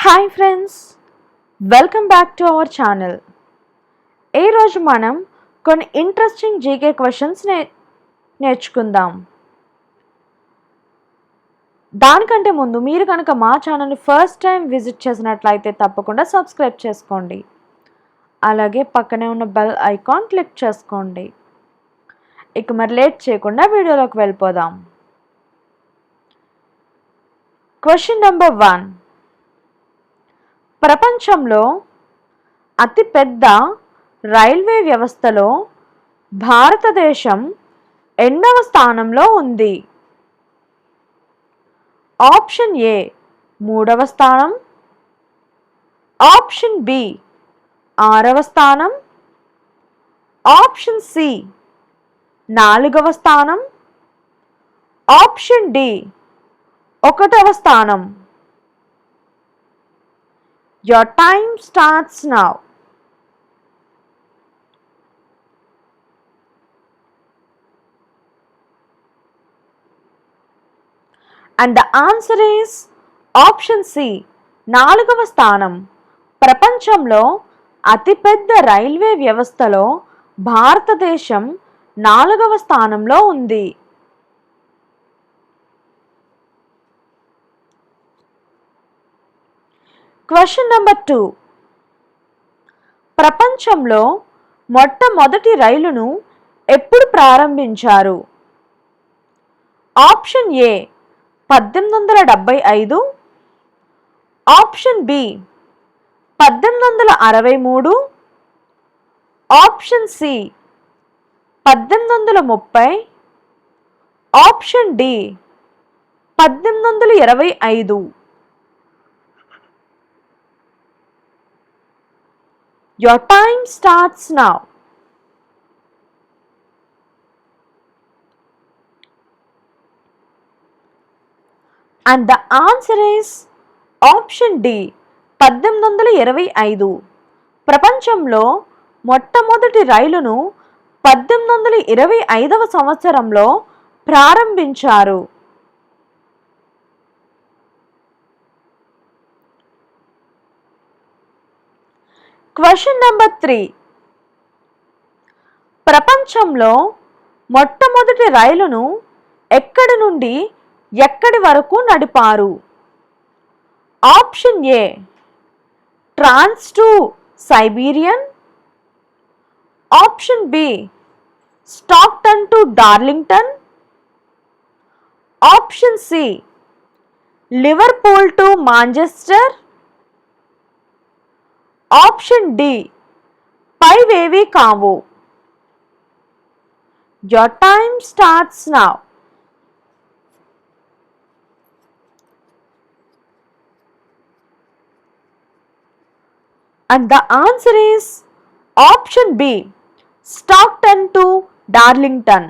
Hi friends, welcome back to our channel. ఈరోజు మనం కొన్ని ఇంట్రెస్టింగ్ జీకే క్వశ్చన్స్ నేర్చుకుందాం. దానికంటే ముందు మీరు కనుక మా ఛానల్ని ఫస్ట్ టైం విజిట్ చేసినట్లయితే తప్పకుండా సబ్స్క్రైబ్ చేసుకోండి. అలాగే పక్కనే ఉన్న బెల్ ఐకాన్ క్లిక్ చేసుకోండి. ఇక మరి లేట్ చేయకుండా వీడియోలోకి వెళ్ళిపోదాం. Question number 1. ప్రపంచంలో అతిపెద్ద రైల్వే వ్యవస్థలో భారతదేశం ఎన్నవ స్థానంలో ఉంది? ఆప్షన్ ఏ 3వ స్థానం, ఆప్షన్ బి 6వ స్థానం, ఆప్షన్ సి 4వ స్థానం, ఆప్షన్ డి 1వ స్థానం. Your time starts now. And the answer is option C, 4వ స్థానం. ప్రపంచంలో అతిపెద్ద రైల్వే వ్యవస్థలో భారతదేశం 4వ స్థానంలో ఉంది. Question number 2. ప్రపంచంలో మొట్టమొదటి రైలును ఎప్పుడు ప్రారంభించారు? Option A 1875, option B 1863, option C 1830, option D 1825. Your time starts now. And the answer is option D, 1825. ప్రపంచంలో మొట్టమొదటి రైలును 1825వ సంవత్సరంలో ప్రారంభించారు. Question number 3. ప్రపంచంలో మొట్టమొదటి రైలును ఎక్కడి నుండి ఎక్కడి వరకు నడిపారు? Option A trans to Siberian, option B Stockton to Darlington, option C Liverpool to Manchester, option D పైవేవి కావు. Your time starts now. And the answer is option B, Stockton to Darlington.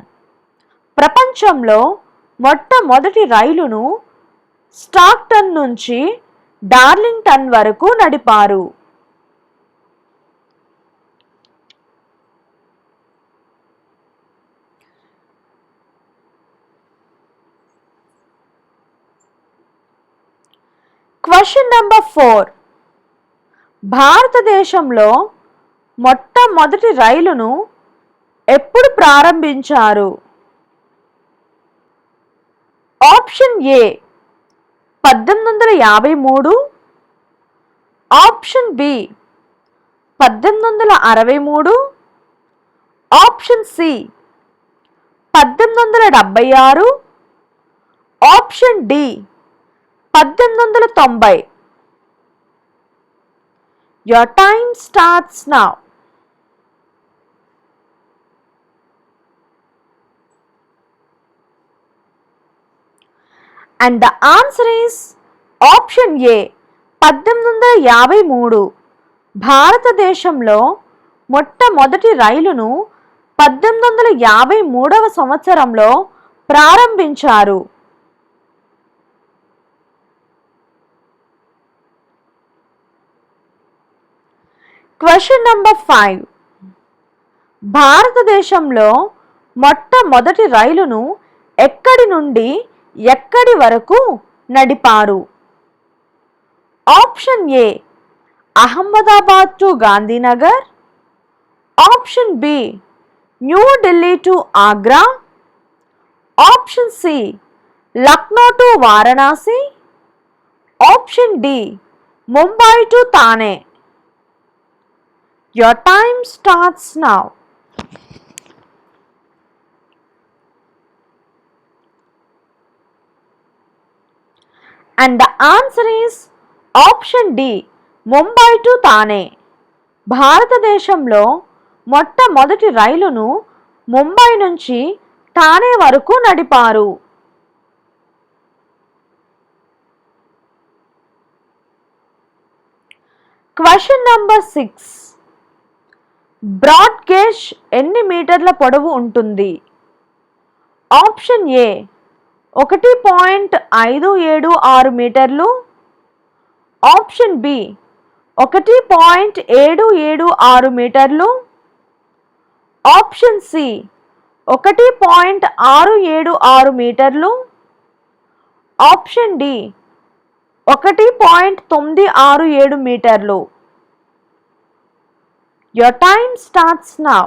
ప్రపంచంలో మొట్టమొదటి రైలును స్టాక్టన్ నుంచి Darlington వరకు నడిపారు. Question number 4. భారతదేశంలో మొట్టమొదటి రైలును ఎప్పుడు ప్రారంభించారు? Option A 1853, option B 1863, option C 1876, option D 1890. Your time starts now. And the answer is option A, 1853. భారతదేశంలో మొట్టమొదటి రైలును 1853వ సంవత్సరంలో ప్రారంభించారు. Question number 5. భారతదేశంలో మొట్టమొదటి రైలును ఎక్కడి నుండి ఎక్కడి వరకు నడిపారు? Option A Ahmedabad to Gandhinagar, option B New Delhi to Agra, option C Lucknow to Varanasi, option D Mumbai to Thane. Your time starts now. And the answer is option D, Mumbai to Thane. భారతదేశంలో మొట్టమొదటి రైలును ముంబై నుంచి థానే వరకు నడిపారు. Question number 6. బ్రాడ్ గేజ్ ఎన్ని మీటర్ల పొడవు ఉంటుంది? ఆప్షన్ ఏ 1.576 మీటర్లు, ఆప్షన్ బి 1.776 మీటర్లు, ఆప్షన్ సి 1.676 మీటర్లు, ఆప్షన్ డి 1.967 మీటర్లు. Your time starts now.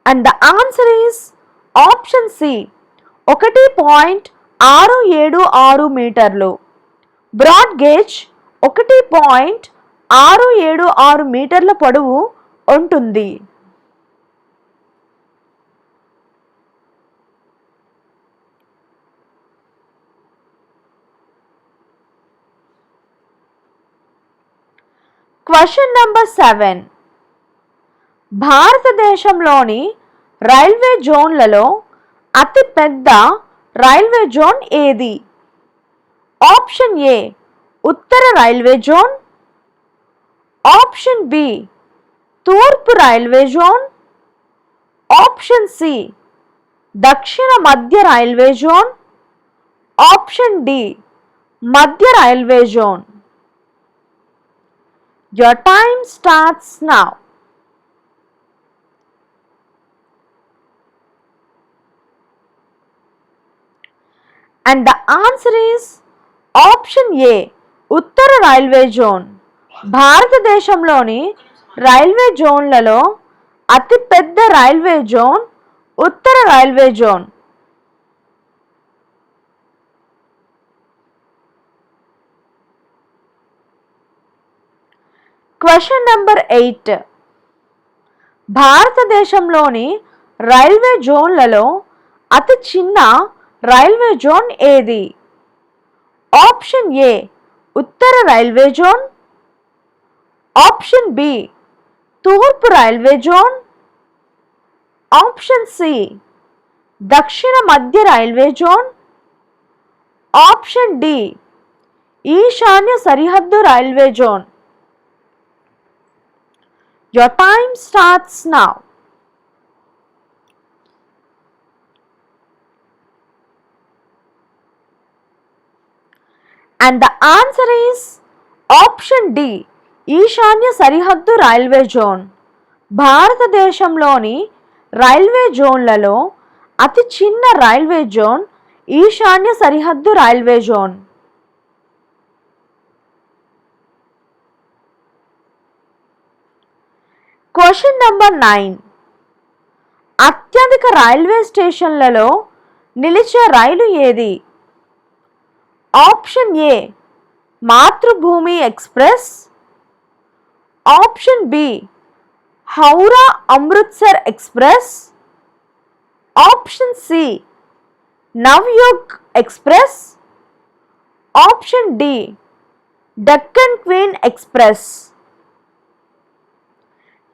And the answer is option C, 1.676 మీటర్లు. బ్రాడ్ గేజ్ 1.676 మీటర్ల పొడవు ఉంటుంది. Question number 7. భారతదేశంలోని రైల్వే జోన్లలో అతి పెద్ద రైల్వే జోన్ ఏది? ఆప్షన్ ఏ ఉత్తర రైల్వే జోన్, ఆప్షన్ బి తూర్పు రైల్వే జోన్, ఆప్షన్ సి దక్షిణ మధ్య రైల్వే జోన్, ఆప్షన్ డి మధ్య railway zone. Your time starts now. And the answer is option A, ఉత్తర రైల్వే జోన్. భారతదేశంలోని రైల్వే జోన్లలో అతి పెద్ద రైల్వే జోన్ ఉత్తర రైల్వే జోన్. Question number 8. భారతదేశంలోని రైల్వే జోన్లలో అతి చిన్న రైల్వే జోన్ ఏది? ఆప్షన్ ఏ ఉత్తర రైల్వే జోన్, ఆప్షన్ బి తూర్పు రైల్వే జోన్, ఆప్షన్ సి దక్షిణ మధ్య రైల్వే జోన్, ఆప్షన్ డి ఈశాన్య సరిహద్దు railway zone. Your time starts now. And the answer is option D, ఈశాన్య సరిహద్దు రైల్వే జోన్. భారతదేశంలోని రైల్వే జోన్లలో అతి చిన్న రైల్వే జోన్ ఈశాన్య సరిహద్దు రైల్వే జోన్. Question number 9. అత్యధిక రైల్వే స్టేషన్లలో నిలిచే రైలు ఏది? Option A Matribhumi express, option B Howrah Amritsar express, option C Navyug express, option D Deccan queen express.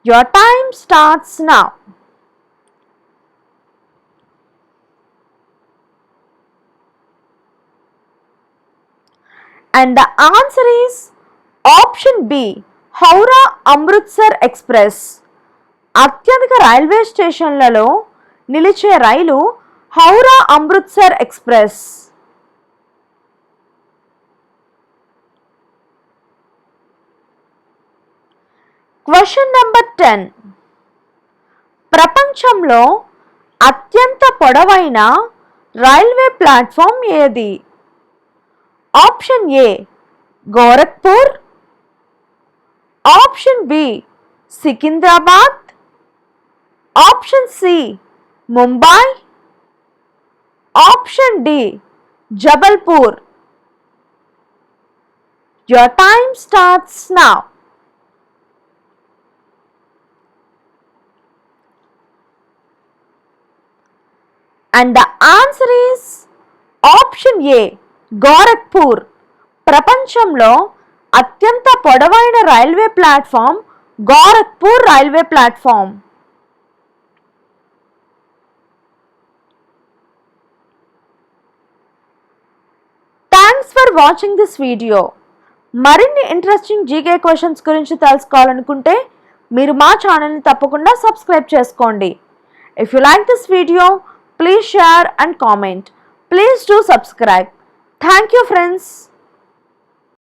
Your time starts now. And the answer is option B, Howrah Amritsar express. అత్యధిక railway స్టేషన్లలో నిలిచే రైలు Howrah Amritsar express. Question number 10. ప్రపంచంలో అత్యంత పొడవైన రైల్వే ప్లాట్ఫామ్ ఏది? Option A Gorakhpur, option B Secunderabad, option C Mumbai, option D Jabalpur. Your time starts now. And the answer is option A, Gorakhpur. ప్రపంచంలో అత్యంత పొడవైన railway platform Gorakhpur railway platform. Thanks for watching this video. మరిన్ని interesting GK questions గురించి తెలుసుకోవాలనుకుంటే మీరు మా ఛానల్ని తప్పకుండా సబ్స్క్రైబ్ చేసుకోండి. If you like this video, please share and comment. Please do subscribe. Thank you, friends.